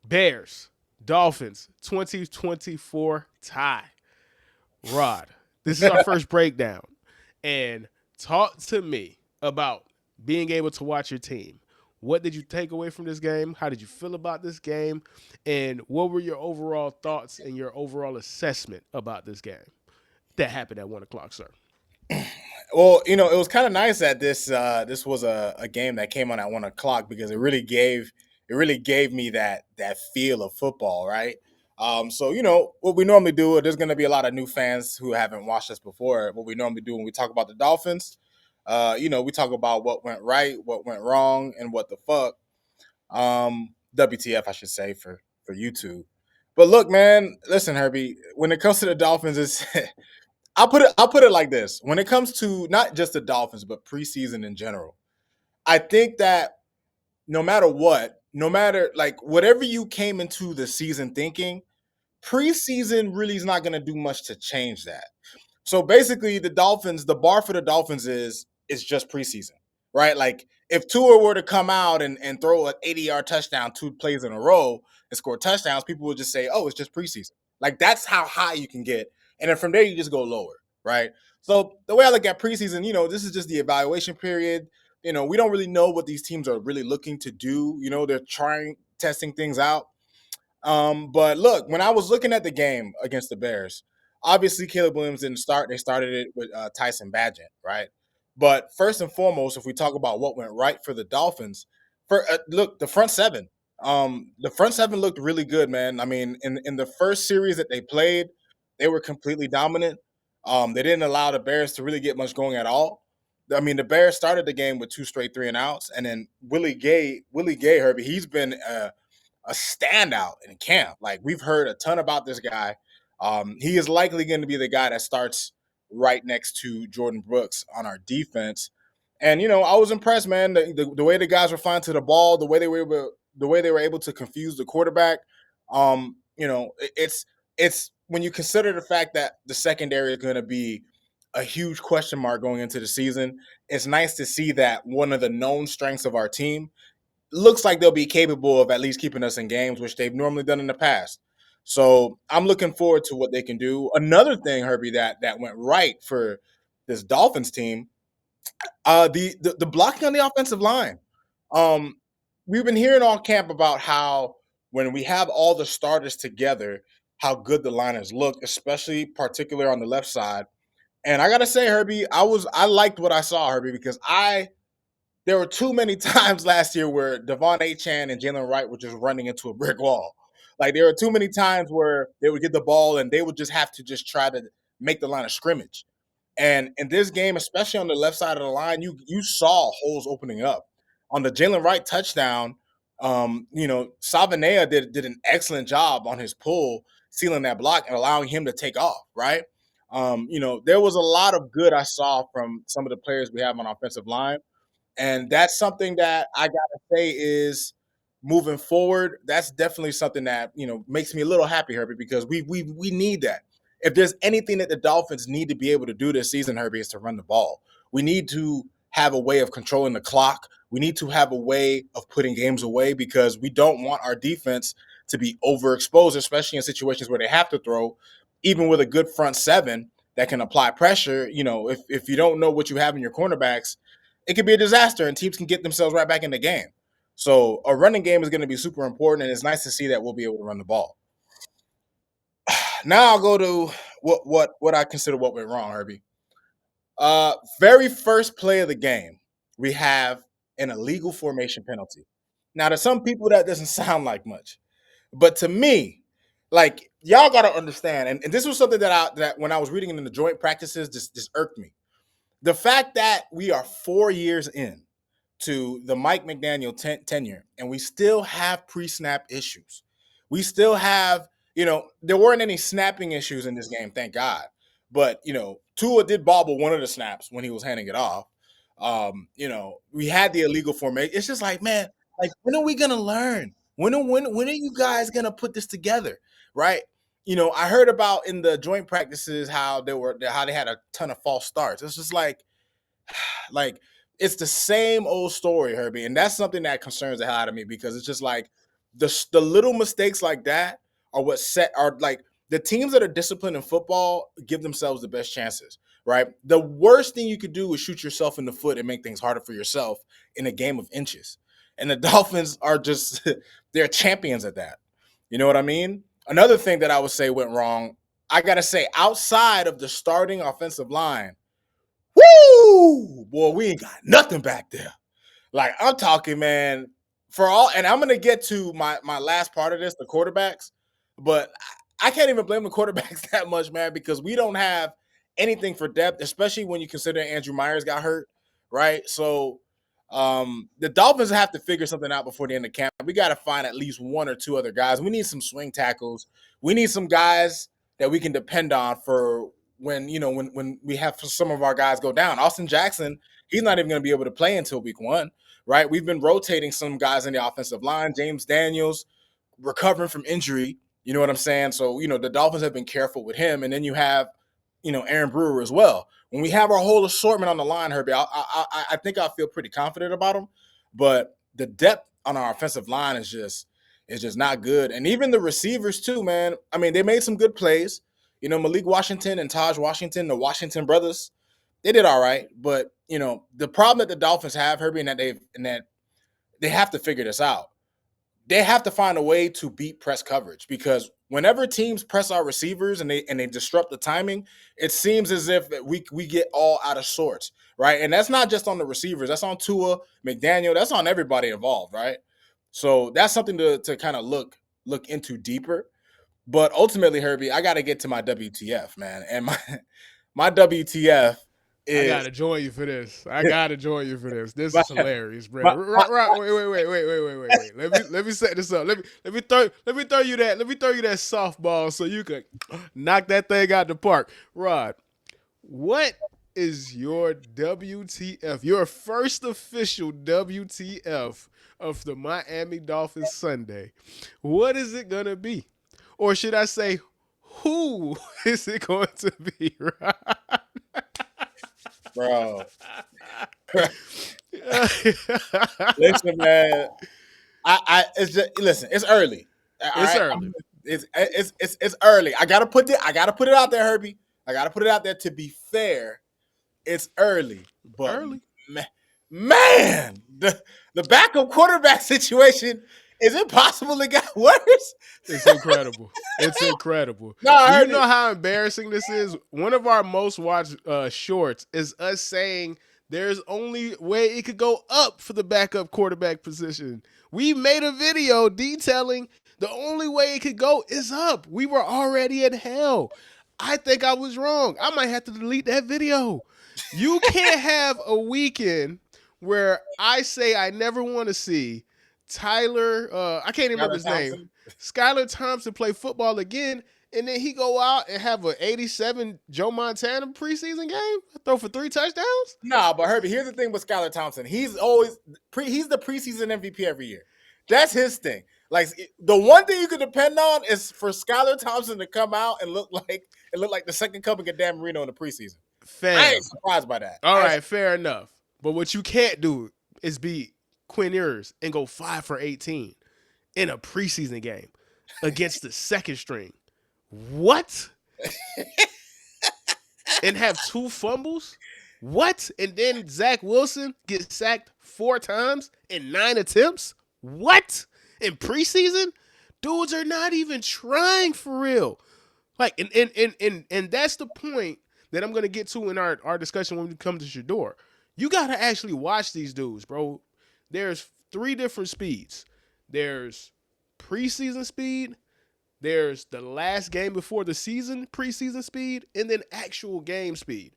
Bears, Dolphins, 2024 tie. Rod, this is our first breakdown. And talk to me about being able to watch your team. What did you take away from this game? How did you feel about this game? And what were your overall thoughts and your overall assessment about this game that happened at 1 o'clock, sir? Well, it was kind of nice that this was a game that came on at 1 o'clock because it really gave me that feel of football, right? So what we normally do. There's going to be a lot of new fans who haven't watched us before. What we normally do when we talk about the Dolphins, we talk about what went right, what went wrong, and what the fuck. WTF, I should say for YouTube. But look, man, listen, Herbie. When it comes to the Dolphins, it's I'll put it like this. When it comes to not just the Dolphins, but preseason in general, I think that no matter what, no matter like whatever you came into the season thinking, preseason really is not going to do much to change that. So basically, the bar for the Dolphins is just preseason, right? Like if Tua were to come out and throw an 80-yard touchdown 2 plays in a row and score touchdowns, people would just say, "Oh, it's just preseason." Like that's how high you can get, and then from there you just go lower, right? So the way I look at preseason, this is just the evaluation period. We don't really know what these teams are really looking to do. They're trying testing things out. But look, when I was looking at the game against the Bears, obviously Caleb Williams didn't start. They started it with Tyson Badgett, right? But first and foremost, if we talk about what went right for the Dolphins, look, the front seven looked really good, man. I mean, in the first series that they played, they were completely dominant. They didn't allow the Bears to really get much going at all. I mean, the Bears started the game with 2 straight 3-and-outs, and then Willie Gay, Herbie, he's been a standout in camp. Like we've heard a ton about this guy. He is likely going to be the guy that starts right next to Jordan Brooks on our defense. And I was impressed, man. The way the guys were flying to the ball, the way they were able to confuse the quarterback. It's when you consider the fact that the secondary is going to be a huge question mark going into the season. It's nice to see that one of the known strengths of our team looks like they'll be capable of at least keeping us in games, which they've normally done in the past. So I'm looking forward to what they can do. Another thing, Herbie, that went right for this Dolphins team, the blocking on the offensive line. Um, we've been hearing all camp about how when we have all the starters together, how good the liners look, especially particular on the left side. And I gotta say, Herbie, I liked what I saw, Herbie, because I there were too many times last year where Devon Achan and Jalen Wright were just running into a brick wall. Like there were too many times where they would get the ball and they would just have to just try to make the line of scrimmage. And in this game, especially on the left side of the line, you saw holes opening up. On the Jalen Wright touchdown, Savanea did an excellent job on his pull, sealing that block and allowing him to take off, right? There was a lot of good I saw from some of the players we have on offensive line. And that's something that I gotta say is moving forward. That's definitely something that makes me a little happy, Herbie, because we need that. If there's anything that the Dolphins need to be able to do this season, Herbie, is to run the ball. We need to have a way of controlling the clock. We need to have a way of putting games away because we don't want our defense to be overexposed, especially in situations where they have to throw. Even with a good front seven that can apply pressure, if you don't know what you have in your cornerbacks, it could be a disaster and teams can get themselves right back in the game. So a running game is going to be super important, and it's nice to see that we'll be able to run the ball. Now I'll go to what I consider what went wrong, Herbie. Very first play of the game, we have an illegal formation penalty. Now, to some people, that doesn't sound like much, but to me, like y'all got to understand, and this was something that when I was reading in the joint practices, just irked me. The fact that we are 4 years in to the Mike McDaniel tenure, and we still have pre-snap issues. We still have, there weren't any snapping issues in this game, thank God. But Tua did bobble one of the snaps when he was handing it off. We had the illegal formation. It's just like, man, like when are we gonna learn? When are you guys gonna put this together, right? I heard about in the joint practices how they had a ton of false starts. It's just like it's the same old story, Herbie, and that's something that concerns the hell out of me because it's just like The little mistakes like that are what are like the teams that are disciplined in football give themselves the best chances, right? The worst thing you could do is shoot yourself in the foot and make things harder for yourself in a game of inches. And the Dolphins are just they're champions at that. You know what I mean? Another thing that I would say went wrong, I gotta say, outside of the starting offensive line, woo, boy, we ain't got nothing back there. Like I'm talking, man, for all, and I'm gonna get to my last part of this, the quarterbacks, but I can't even blame the quarterbacks that much, man, because we don't have anything for depth, especially when you consider Andrew Myers got hurt, right? So the Dolphins have to figure something out before the end of camp. We got to find at least one or two other guys. We need some swing tackles. We need some guys that we can depend on for when when we have some of our guys go down. Austin Jackson, he's not even going to be able to play until week 1. Right, we've been rotating some guys in the offensive line. James Daniels recovering from injury. You know what I'm saying? So the Dolphins have been careful with him, and then you have Aaron Brewer as well. When we have our whole assortment on the line, Herbie, I think I feel pretty confident about him. But the depth on our offensive line is just not good, and even the receivers too, man. I mean, they made some good plays. Malik Washington and Taj Washington, the Washington brothers, they did all right, but the problem that the Dolphins have, Herbie, and that they have to figure this out. They have to find a way to beat press coverage, because whenever teams press our receivers and they disrupt the timing, it seems as if we get all out of sorts, right? And that's not just on the receivers. That's on Tua, McDaniel. That's on everybody involved, right? So that's something to kind of look into deeper. But ultimately, Herbie, I got to get to my WTF, man, and my WTF I is gotta join you for this. I gotta join you for this. This my, is hilarious, bro. my, my, Wait. Let me set this up. Let me throw you that. Let me throw you that softball so you can knock that thing out the park. Rod, what is your WTF? Your first official WTF of the Miami Dolphins Sunday. What is it gonna be? Or should I say, who is it going to be, Rod? bro. Listen, man. It's just listen. It's early. It's early. It's early. I gotta put it out there, Herbie. I gotta put it out there. To be fair, it's early, but Early. man, the backup quarterback situation, is it possible it got worse? It's incredible. It's incredible. No, I Do you heard know it. how embarrassing this is? One of our most watched shorts is us saying there's only way it could go up for the backup quarterback position. We made a video detailing the only way it could go is up. We were already in hell. I think I was wrong. I might have to delete that video. You can't have a weekend where I say I never want to see Tyler, I can't even remember Skylar his name. Thompson. Skylar Thompson play football again, and then he go out and have an 87 Joe Montana preseason game, throw for 3 touchdowns. Nah, but Herbie, here's the thing with Skylar Thompson. He's always he's the preseason MVP every year. That's his thing. Like the one thing you can depend on is for Skylar Thompson to come out and look like the second coming of Dan Marino in the preseason. I Fam. ain't surprised by that. All right, fair enough. But what you can't do is be Quinn Ewers and go 5 for 18 in a preseason game against the second string. What? And have 2 fumbles? What? And then Zach Wilson gets sacked 4 times in 9 attempts? What? In preseason? Dudes are not even trying for real. Like, and that's the point that I'm gonna get to in our discussion when we come to Shador. You gotta actually watch these dudes, bro. There's 3 different speeds. There's preseason speed, there's the last game before the season preseason speed, and then actual game speed.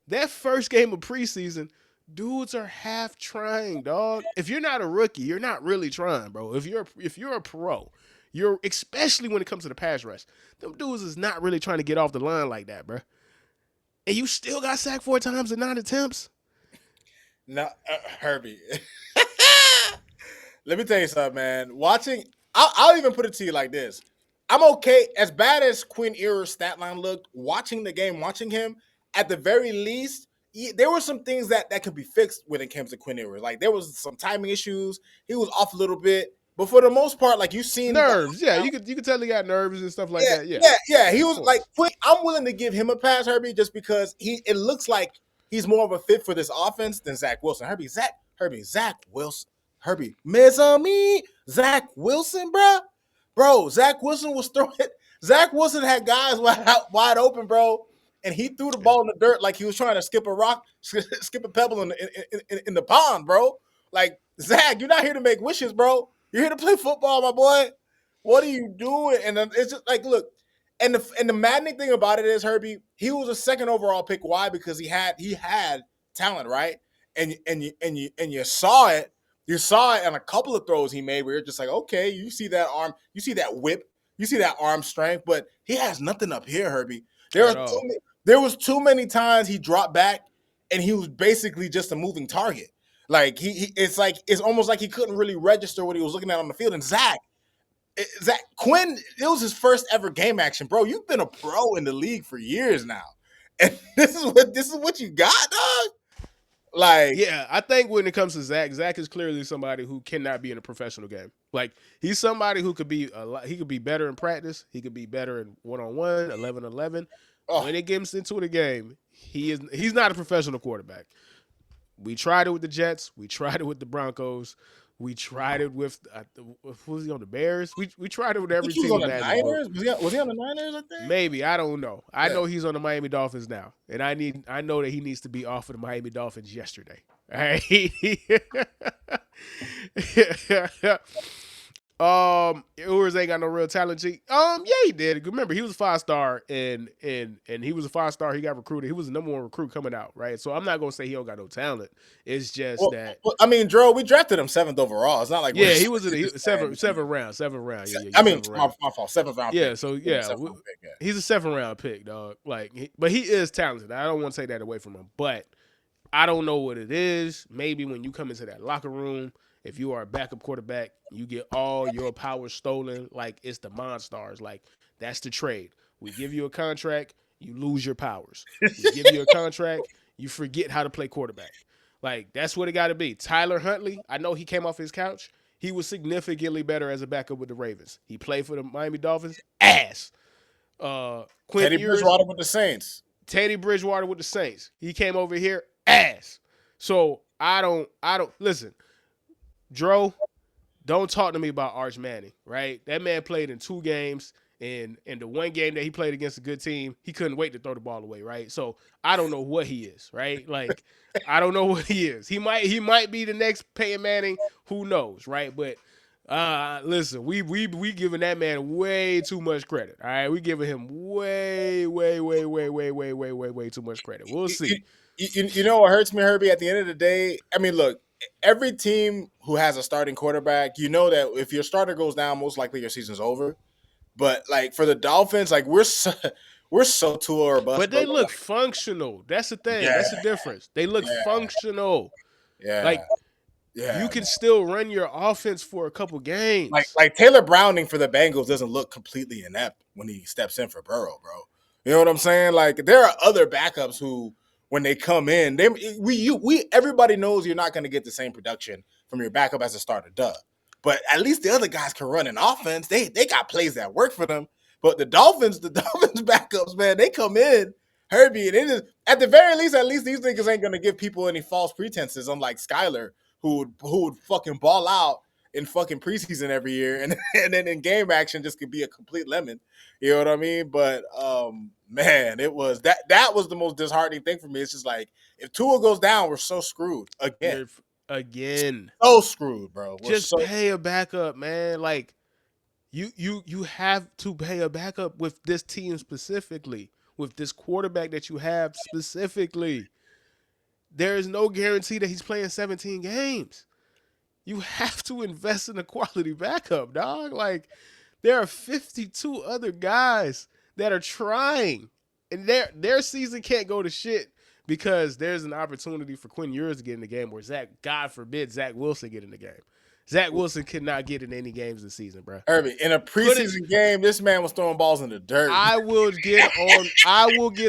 That first game of preseason, dudes are half trying, dog. If you're not a rookie, you're not really trying, bro. If you're a pro, you're, especially when it comes to the pass rush, them dudes is not really trying to get off the line like that, bro. And you still got sacked 4 times in 9 attempts. No, Herbie. Let me tell you something, man. I'll even put it to you like this. I'm okay. As bad as Quinn Ewers' stat line looked, watching the game, watching him, at the very least, there were some things that could be fixed when it came to Quinn Ewers. Like there was some timing issues. He was off a little bit, But for the most part, like, you've seen nerves. Yeah, you could tell he got nerves and stuff like yeah, that. Yeah, yeah. He of was like, course. quick. I'm willing to give him a pass, Herbie, just because it looks like he's more of a fit for this offense than Zach Wilson. Zach Wilson, Herbie, miss on me, Zach Wilson, bro. Zach Wilson was throwing. Zach Wilson had guys wide open, bro, and he threw the ball in the dirt like he was trying to skip a rock, skip a pebble in the pond, bro. Like, Zach, you're not here to make wishes, bro. You're here to play football, my boy. What are you doing? And it's just like, look, and the maddening thing about it is, Herbie, he was a second overall pick. Why? Because he had talent, right? And you saw it. You saw it on a couple of throws he made where you're just like, okay, you see that arm, you see that whip, you see that arm strength, but he has nothing up here, Herbie. There was too many times he dropped back and he was basically just a moving target. Like it's almost like he couldn't really register what he was looking at on the field. And Zach Quinn, it was his first ever game action, bro. You've been a pro in the league for years now, and this is what you got, dog. Like, yeah, I think when it comes to Zach is clearly somebody who cannot be in a professional game. Like, he's somebody who could be he could be better in practice. He could be better in 1-on-1, 11-11. oh, When it gets into the game, he's not a professional quarterback. We tried it with the Jets. We tried it with the Broncos. We tried it with who was he on the Bears? We tried it with I every think he was team on the imaginable. Niners. Was he on the Niners? I think. Maybe, I don't know. I Yeah. know he's on the Miami Dolphins now, and I know that he needs to be off of the Miami Dolphins yesterday. All right. Ewers ain't got no real talent. Yeah, he did. Remember, he was a 5-star, and he was a 5-star. He got recruited. He was the number 1 recruit coming out, right? So I'm not gonna say he don't got no talent. It's just that. I mean, Dro, we drafted him 7th overall. It's not like Yeah, he was in the seventh round. Yeah, I mean, round. my fault. 7th round. Yeah, pick. so yeah, he's a 7th round pick, dog. Like, but he is talented. I don't want to take that away from him, but I don't know what it is. Maybe when you come into that locker room, if you are a backup quarterback, you get all your power stolen. Like, it's the Monstars. Like, that's the trade. We give you a contract, you lose your powers. We give you a contract, you forget how to play quarterback. Like, that's what it got to be. Tyler Huntley, I know he came off his couch. He was significantly better as a backup with the Ravens. He played for the Miami Dolphins. Ass. Teddy Bridgewater with the Saints. Teddy Bridgewater with the Saints. He came over here. Ass. So I don't listen. Dro, don't talk to me about Arch Manning, right? That man played in 2 games, and in the 1 game that he played against a good team, he couldn't wait to throw the ball away, right? So I don't know what he is, right? Like, I don't know what he is. He might be the next Peyton Manning. Who knows, right? But listen, we giving that man way too much credit. All right, we giving him way too much credit. We'll see. You know what hurts me, Herbie? At the end of the day, I mean, look, every team who has a starting quarterback, you know that if your starter goes down, most likely your season's over. But like for the Dolphins, like we're so Tua or bust. But they look functional. That's the thing. Yeah. That's the difference. They look functional. Yeah. Like, you can still run your offense for a couple games. Like Taylor Browning for the Bengals doesn't look completely inept when he steps in for Burrow, bro. You know what I'm saying? Like, there are other backups who, when they come in, everybody knows you're not going to get the same production from your backup as a starter, duh. But at least the other guys can run an offense. They got plays that work for them. But the Dolphins backups, man, they come in, Herbie, and it is at the very least, at least these niggas ain't gonna give people any false pretenses, unlike Skyler, who would fucking ball out in fucking preseason every year, and then in game action just could be a complete lemon. You know what I mean? But man, it was that was the most disheartening thing for me. It's just like, if Tua goes down, we're so screwed again. So screwed, bro. Just pay a backup, man. Like, you have to pay a backup with this team specifically, with this quarterback that you have specifically. There is no guarantee that he's playing 17 games. You have to invest in a quality backup, dog. Like, there are 52 other guys that are trying, and their season can't go to shit because there's an opportunity for Quinn Ewers to get in the game, or God forbid, Zach Wilson get in the game. Zach Wilson could not get in any games this season, bro. Herbie, in a preseason game, this man was throwing balls in the dirt. I will get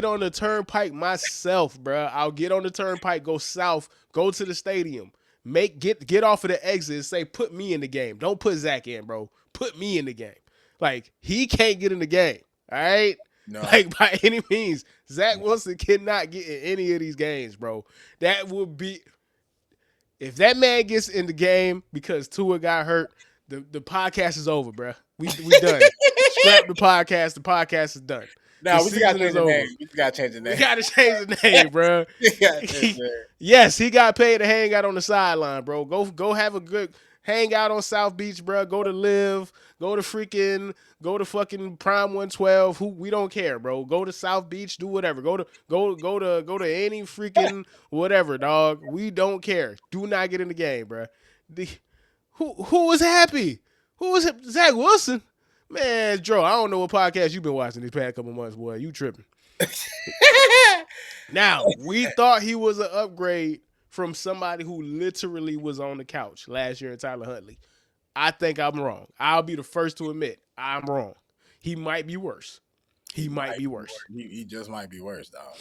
on the turnpike myself, bro. I'll get on the turnpike, go south, go to the stadium. Get off of the exit and say, put me in the game. Don't put Zach in, bro. Put me in the game. Like, he can't get in the game. All right? No. Like, by any means, Zach Wilson cannot get in any of these games, bro. That would be, if that man gets in the game because Tua got hurt, the podcast is over, bro. We done. Scrap the podcast. The podcast is done. No, The we just gotta season change is the over. name. We just gotta change the name. We gotta change the name, bro. We gotta change the name. Yes, he got paid to hang out on the sideline, bro. Go have a good hang out on South Beach, bro. Go to Live. Go to fucking Prime 112. Who we don't care, bro. Go to South Beach. Do whatever. Go to any freaking whatever, dog. We don't care. Do not get in the game, bro. Who was happy? Who was Zach Wilson? Man, Dro, I don't know what podcast you've been watching these past couple months, boy. You tripping. Now, we thought he was an upgrade from somebody who literally was on the couch last year in Tyler Huntley. I think I'm wrong. I'll be the first to admit I'm wrong. He might be worse. He might be worse. He just might be worse, dog.